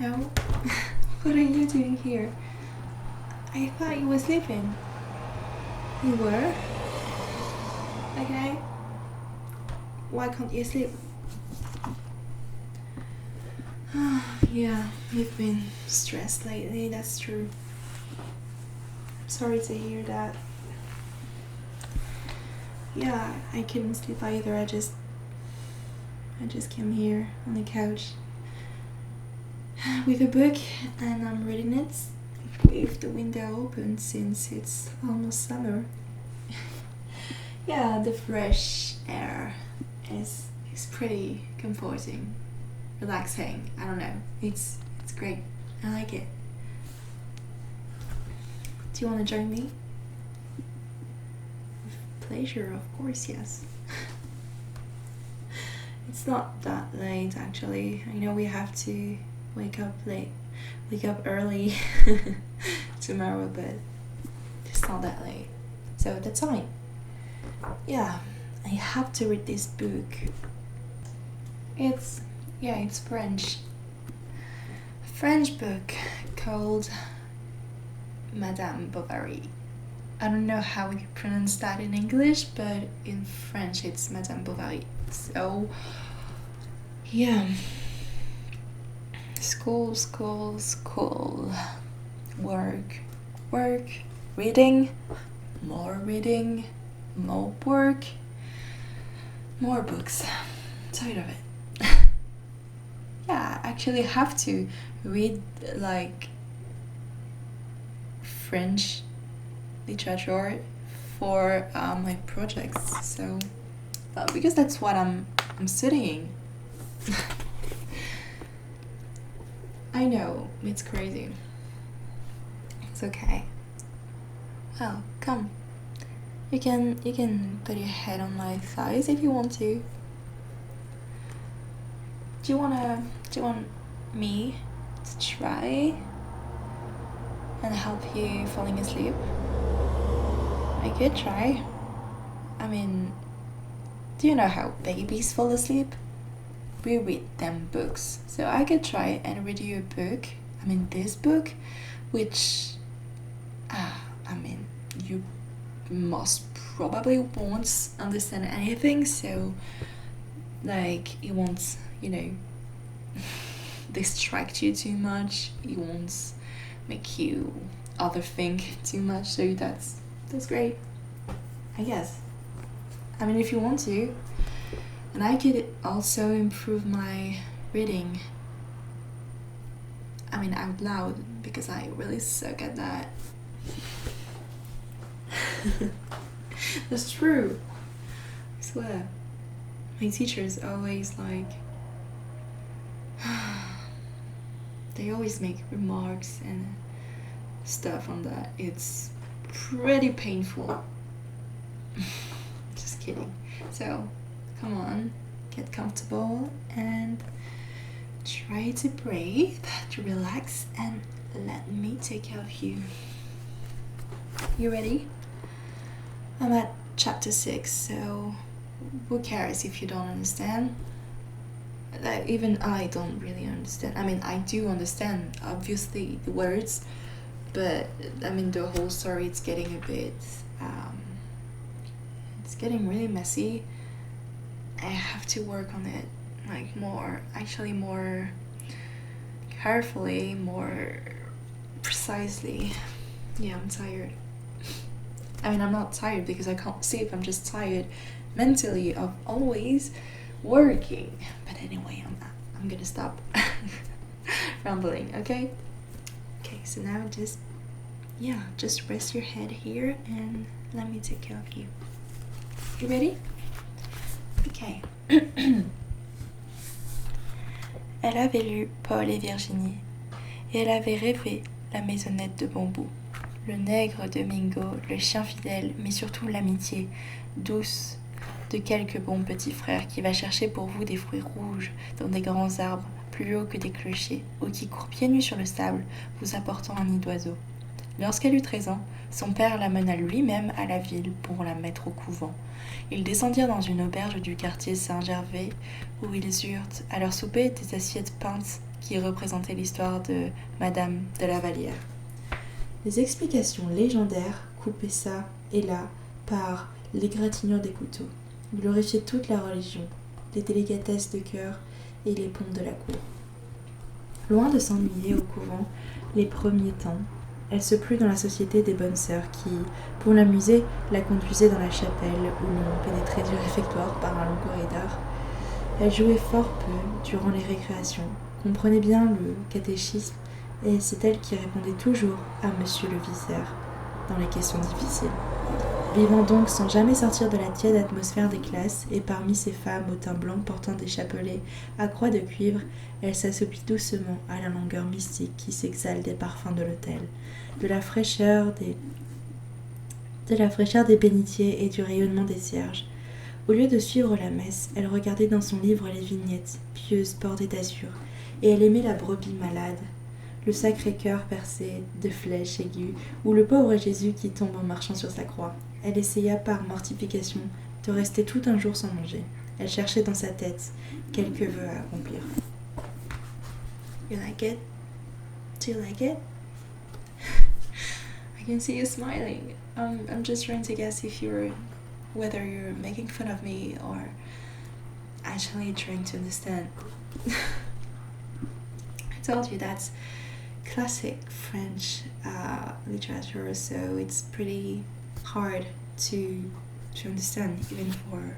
No? What are you doing here? I thought you were sleeping. You were? Okay. Why can't you sleep? Yeah, you've been stressed lately, that's true. I'm sorry to hear that. Yeah, I couldn't sleep either. I just came here on the couch with a book and I'm reading it with the window open since it's almost summer. Yeah, the fresh air is pretty comforting, relaxing. I don't know. It's great. I like it. Do you want to join me? With pleasure, of course, yes. It's not that late actually. I know we have to wake up early tomorrow, but it's not that late. So that's fine. Yeah, I have to read this book. It's French. A French book called Madame Bovary. I don't know how you pronounce that in English, but in French it's Madame Bovary. So, yeah. School. Work, reading, more work, more books. Tired of it. Yeah, I actually have to read like French literature for my projects. So because that's what I'm studying. I know, it's crazy. It's okay. Well, come. You can put your head on my thighs if you want to. Do you want me to try and help you falling asleep? I could try. I mean, do you know how babies fall asleep? We read them books. So I could try and read you a book. I mean, this book, which, you most probably won't understand anything. So, like, it won't, distract you too much. It won't make you overthink too much. So that's great, I guess. I mean, if you want to. And I could also improve my reading. I mean, out loud, because I really suck at that. That's true. I swear. My teachers always they always make remarks and stuff on that. It's pretty painful. Just kidding. So, come on, get comfortable and try to breathe, to relax, and let me take care of you. You ready? I'm at chapter 6, so who cares if you don't understand? Even I don't really understand. I mean, I do understand, obviously, the words, but I mean, the whole story, it's getting a bit, it's getting really messy. I have to work on it, more carefully, more precisely. Yeah, I'm tired. I mean, I'm not tired because I can't sleep. I'm just tired mentally of always working. But anyway, I'm gonna stop rambling, okay? Okay, so now just rest your head here and let me take care of you. You ready? Okay. Elle avait lu Paul et Virginie, et elle avait rêvé la maisonnette de bambou, le nègre de Mingo, le chien fidèle, mais surtout l'amitié douce de quelques bons petits frères qui va chercher pour vous des fruits rouges dans des grands arbres plus hauts que des clochers, ou qui court pieds nus sur le sable, vous apportant un nid d'oiseaux. Lorsqu'elle eut 13 ans, son père l'amena lui-même à la ville pour la mettre au couvent. Ils descendirent dans une auberge du quartier Saint-Gervais, où ils eurent à leur souper des assiettes peintes qui représentait l'histoire de Madame de la Vallière. Les explications légendaires coupaient ça et là par l'égratignure des couteaux, glorifiaient toute la religion, les délicatesses de cœur et les pompes de la cour. Loin de s'ennuyer au couvent les premiers temps, elle se plut dans la société des bonnes sœurs qui, pour l'amuser, la conduisaient dans la chapelle où l'on pénétrait du réfectoire par un long corridor. Elle jouait fort peu durant les récréations, comprenait bien le catéchisme et c'est elle qui répondait toujours à Monsieur le Vicaire dans les questions difficiles. Vivant donc sans jamais sortir de la tiède atmosphère des classes, et parmi ces femmes au teint blanc portant des chapelets à croix de cuivre, elle s'assoupit doucement à la langueur mystique qui s'exhale des parfums de l'autel, de la fraîcheur des bénitiers et du rayonnement des cierges. Au lieu de suivre la messe, elle regardait dans son livre les vignettes, pieuses bordées d'azur, et elle aimait la brebis malade, le Sacré-Cœur percé de flèches aiguës, ou le pauvre Jésus qui tombe en marchant sur sa croix. Elle essaya par mortification de rester tout un jour sans manger. Elle cherchait dans sa tête quelques vœux à accomplir. You like it? Do you like it? I can see you smiling. I'm just trying to guess whether you're making fun of me or actually trying to understand. I told you that's classic French literature, so it's pretty hard to understand even for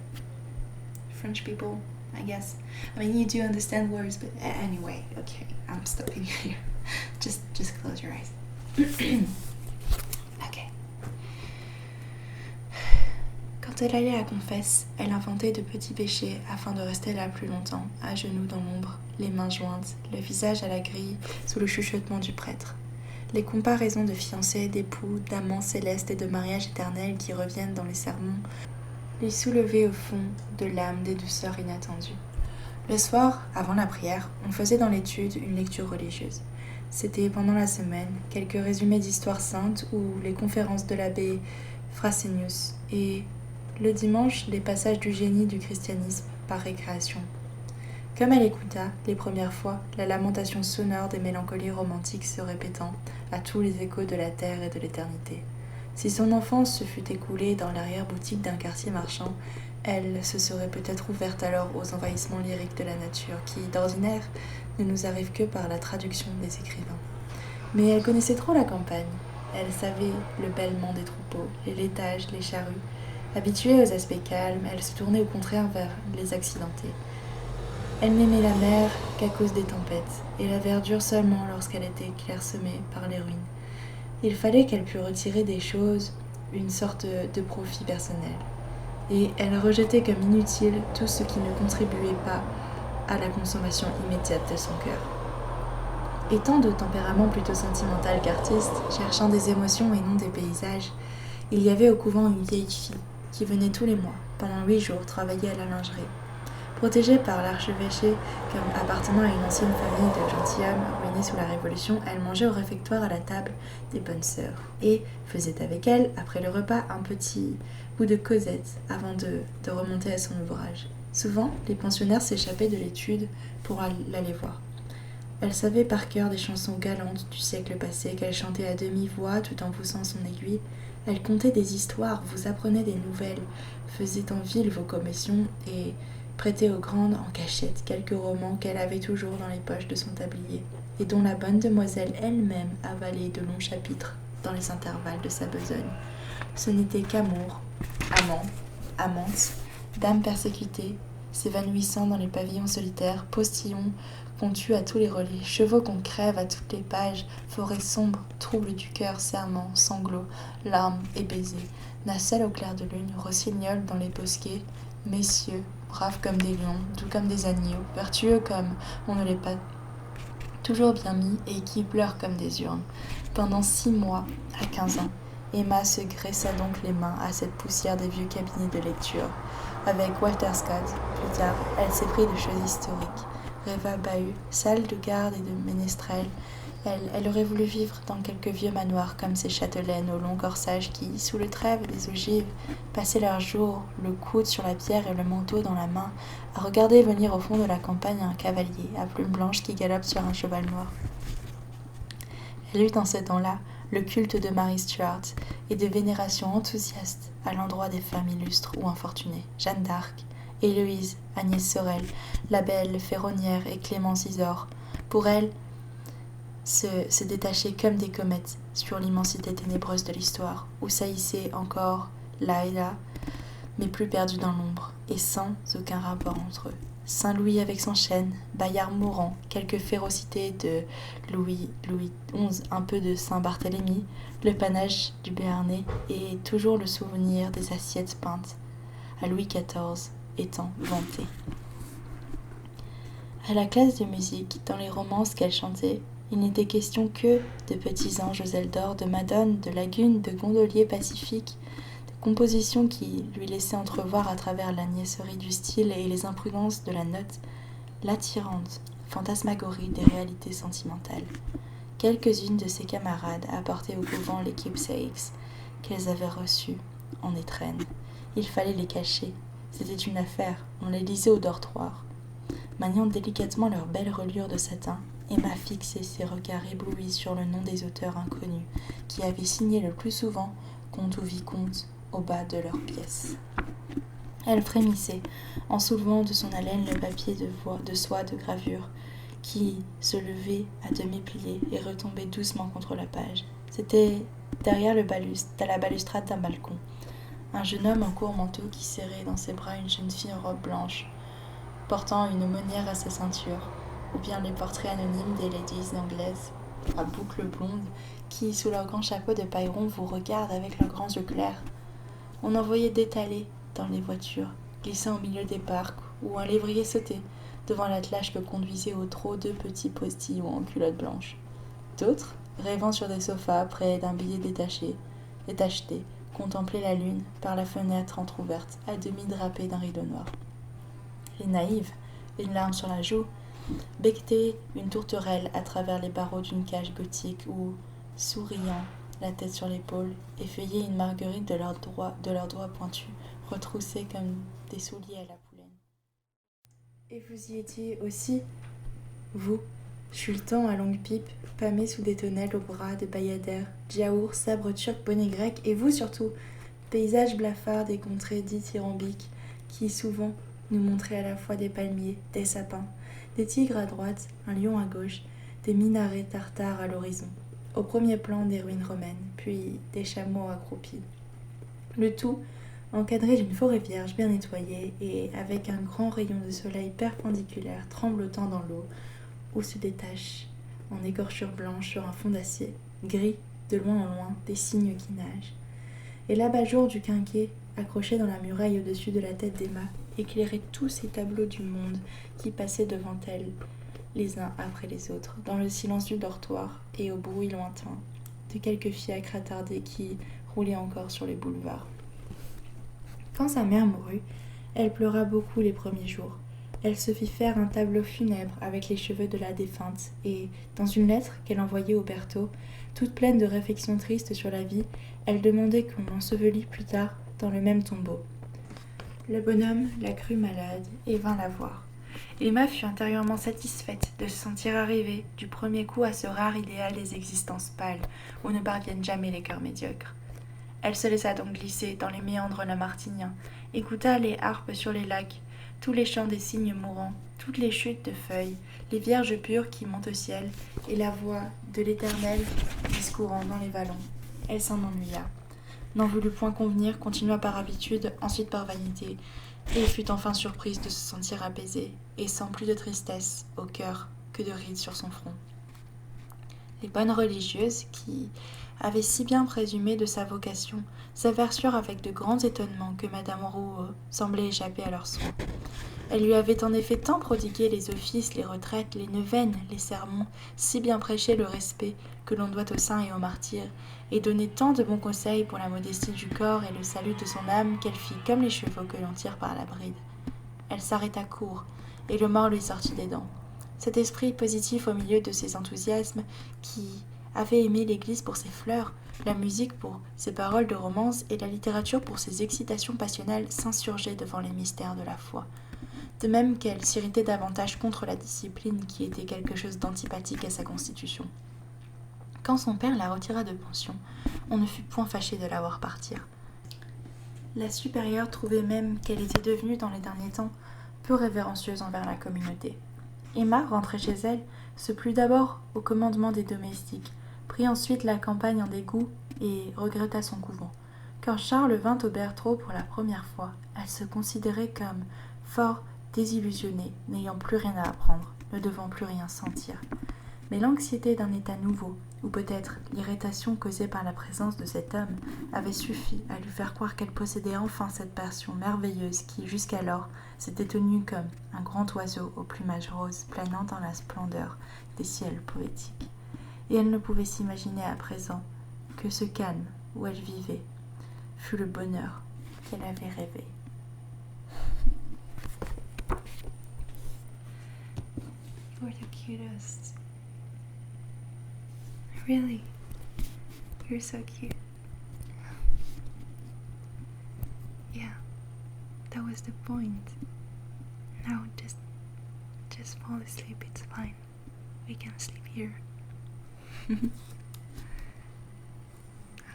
French people, I guess. I mean, you do understand words, but anyway, okay, I'm stopping here. Just close your eyes. Okay. Quand elle allait à confesse, elle inventait de petits péchés afin de rester là plus longtemps, à genoux dans l'ombre, les mains jointes, le visage à la grille, sous le chuchotement du prêtre. Les comparaisons de fiancés, d'époux, d'amants célestes et de mariage éternel qui reviennent dans les sermons lui soulevaient au fond de l'âme des douceurs inattendues. Le soir, avant la prière, on faisait dans l'étude une lecture religieuse. C'était pendant la semaine, quelques résumés d'histoire sainte ou les conférences de l'abbé Frasenius, et le dimanche, les passages du génie du christianisme par récréation. Comme elle écouta, les premières fois, la lamentation sonore des mélancolies romantiques se répétant à tous les échos de la terre et de l'éternité. Si son enfance se fût écoulée dans l'arrière-boutique d'un quartier marchand, elle se serait peut-être ouverte alors aux envahissements lyriques de la nature qui, d'ordinaire, ne nous arrivent que par la traduction des écrivains. Mais elle connaissait trop la campagne. Elle savait le bêlement des troupeaux, les laitages, les charrues. Habituée aux aspects calmes, elle se tournait au contraire vers les accidentés. Elle n'aimait la mer qu'à cause des tempêtes, et la verdure seulement lorsqu'elle était clairsemée par les ruines. Il fallait qu'elle pût retirer des choses une sorte de profit personnel, et elle rejetait comme inutile tout ce qui ne contribuait pas à la consommation immédiate de son cœur. Étant de tempérament plutôt sentimental qu'artiste, cherchant des émotions et non des paysages, il y avait au couvent une vieille fille qui venait tous les mois, pendant 8 jours, travailler à la lingerie. Protégée par l'archevêché comme appartenant à une ancienne famille de gentilshommes ruinés sous la Révolution, elle mangeait au réfectoire à la table des bonnes sœurs et faisait avec elles, après le repas, un petit bout de causette avant de remonter à son ouvrage. Souvent, les pensionnaires s'échappaient de l'étude pour l'aller voir. Elle savait par cœur des chansons galantes du siècle passé qu'elle chantait à demi-voix tout en poussant son aiguille. Elle contait des histoires, vous apprenait des nouvelles, faisait en ville vos commissions et prêtait aux grandes en cachette quelques romans qu'elle avait toujours dans les poches de son tablier et dont la bonne demoiselle elle-même avalait de longs chapitres dans les intervalles de sa besogne. Ce n'était qu'amour, amant, amante, dame persécutée, s'évanouissant dans les pavillons solitaires, postillons qu'on tue à tous les relais, chevaux qu'on crève à toutes les pages, forêts sombres, troubles du cœur, serments, sanglots, larmes et baisers, nacelles au clair de lune, rossignols dans les bosquets, messieurs, braves comme des lions, doux comme des agneaux, vertueux comme on ne l'est pas, toujours bien mis et qui pleurent comme des urnes. Pendant 6 mois, à 15 ans, Emma se graissa donc les mains à cette poussière des vieux cabinets de lecture. Avec Walter Scott, plus tard, elle s'éprit de choses historiques, rêva bahut, salle de garde et de ménestrel, Elle aurait voulu vivre dans quelques vieux manoirs comme ces châtelaines aux longs corsages qui, sous le trève des ogives, passaient leurs jours, le coude sur la pierre et le manteau dans la main, à regarder venir au fond de la campagne un cavalier à plumes blanches qui galope sur un cheval noir. Elle eut dans ce temps-là le culte de Marie Stuart et de vénération enthousiaste à l'endroit des femmes illustres ou infortunées, Jeanne d'Arc, Héloïse, Agnès Sorel, la belle Ferronnière et Clémence Isor. Pour elle, se détachaient comme des comètes sur l'immensité ténébreuse de l'histoire, où saillissaient encore là et là, mais plus perdus dans l'ombre, et sans aucun rapport entre eux. Saint-Louis avec son chêne, Bayard mourant, quelques férocités de Louis XI, un peu de Saint-Barthélemy, le panache du Béarnais, et toujours le souvenir des assiettes peintes à Louis XIV étant vanté. À la classe de musique, dans les romances qu'elle chantait, il n'était question que de petits anges aux ailes d'or, de madones, de lagunes, de gondoliers pacifiques, de compositions qui lui laissaient entrevoir à travers la niaiserie du style et les imprudences de la note l'attirante fantasmagorie des réalités sentimentales. Quelques-unes de ses camarades apportaient au couvent les keepsakes qu'elles avaient reçus en étrennes. Il fallait les cacher, c'était une affaire, on les lisait au dortoir. Maniant délicatement leurs belles reliures de satin, Emma fixait ses regards éblouis sur le nom des auteurs inconnus, qui avaient signé le plus souvent comte ou vicomte au bas de leurs pièces. Elle frémissait en soulevant de son haleine le papier de soie de gravure, qui se levait à demi plié et retombait doucement contre la page. C'était derrière la balustrade d'un balcon, un jeune homme en court manteau qui serrait dans ses bras une jeune fille en robe blanche, portant une aumônière à sa ceinture, ou bien les portraits anonymes des ladies anglaises à boucles blondes qui, sous leurs grands chapeaux de paille rond, vous regardent avec leurs grands yeux clairs. On en voyait d'étalés dans les voitures, glissant au milieu des parcs, ou un lévrier sautait devant l'attelage que conduisaient au trot deux petits postillons en culotte blanche. D'autres, rêvant sur des sofas près d'un billet détacheté, contemplaient la lune par la fenêtre entr'ouverte, à demi drapée d'un rideau noir. Les naïves, une larme sur la joue, becquetaient une tourterelle à travers les barreaux d'une cage gothique ou, souriant, la tête sur l'épaule, effeuillaient une marguerite de leurs doigts pointus, retroussés comme des souliers à la poulaine. Et vous y étiez aussi, vous, chuletant à longue pipe, pâmé sous des tonnelles au bras de bayadères, djaours, sabres turcs, bonnets grecs, et vous surtout, paysages blafards des contrées dithyrambiques, qui souvent nous montraient à la fois des palmiers, des sapins, des tigres à droite, un lion à gauche, des minarets tartares à l'horizon, au premier plan des ruines romaines, puis des chameaux accroupis. Le tout encadré d'une forêt vierge bien nettoyée et avec un grand rayon de soleil perpendiculaire tremblotant dans l'eau, où se détachent, en écorchure blanche sur un fond d'acier, gris, de loin en loin, des cygnes qui nagent. Et l'abat-jour du quinquet, accroché dans la muraille au-dessus de la tête d'Emma, éclairait tous ces tableaux du monde qui passaient devant elle, les uns après les autres, dans le silence du dortoir et au bruit lointain de quelques fiacres attardés qui roulaient encore sur les boulevards. Quand sa mère mourut, elle pleura beaucoup les premiers jours. Elle se fit faire un tableau funèbre avec les cheveux de la défunte et, dans une lettre qu'elle envoyait au Berthaud, toute pleine de réflexions tristes sur la vie, elle demandait qu'on l'ensevelît plus tard dans le même tombeau. Le bonhomme la crut malade et vint la voir. Emma fut intérieurement satisfaite de se sentir arrivée du premier coup à ce rare idéal des existences pâles où ne parviennent jamais les cœurs médiocres. Elle se laissa donc glisser dans les méandres lamartiniens, écouta les harpes sur les lacs, tous les chants des cygnes mourants, toutes les chutes de feuilles, les vierges pures qui montent au ciel, et la voix de l'Éternel discourant dans les vallons. Elle s'en ennuya, n'en voulut point convenir, continua par habitude, ensuite par vanité, et fut enfin surprise de se sentir apaisée, et sans plus de tristesse au cœur que de rides sur son front. Les bonnes religieuses, qui avaient si bien présumé de sa vocation, s'aperçurent avec de grands étonnements que madame Rouault semblait échapper à leurs soins. Elle lui avait en effet tant prodigué les offices, les retraites, les neuvaines, les sermons, si bien prêché le respect que l'on doit aux saints et aux martyrs, et donné tant de bons conseils pour la modestie du corps et le salut de son âme qu'elle fit comme les chevaux que l'on tire par la bride. Elle s'arrêta court, et le mort lui sortit des dents. Cet esprit positif au milieu de ses enthousiasmes, qui avait aimé l'église pour ses fleurs, la musique pour ses paroles de romance et la littérature pour ses excitations passionnelles, s'insurgeait devant les mystères de la foi. De même qu'elle s'irritait davantage contre la discipline qui était quelque chose d'antipathique à sa constitution. Quand son père la retira de pension, on ne fut point fâché de la voir partir. La supérieure trouvait même qu'elle était devenue dans les derniers temps peu révérencieuse envers la communauté. Emma, rentrée chez elle, se plut d'abord au commandement des domestiques, prit ensuite la campagne en dégoût et regretta son couvent. Quand Charles vint au Berthaud pour la première fois, elle se considérait comme fort désillusionnée, n'ayant plus rien à apprendre, ne devant plus rien sentir. Mais l'anxiété d'un état nouveau, ou peut-être l'irritation causée par la présence de cet homme, avait suffi à lui faire croire qu'elle possédait enfin cette passion merveilleuse qui, jusqu'alors, s'était tenue comme un grand oiseau au plumage rose planant dans la splendeur des ciels poétiques. Et elle ne pouvait s'imaginer à présent que ce calme où elle vivait fut le bonheur qu'elle avait rêvé. You're the cutest. Really, you're so cute. Yeah, that was the point. Now just fall asleep, it's fine. We can sleep here. I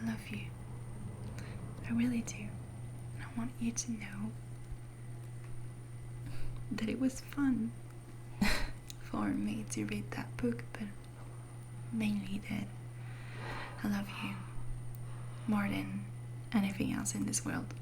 love you. I really do. And I want you to know that it was fun for me to read that book, but mainly that I love you more than anything else in this world.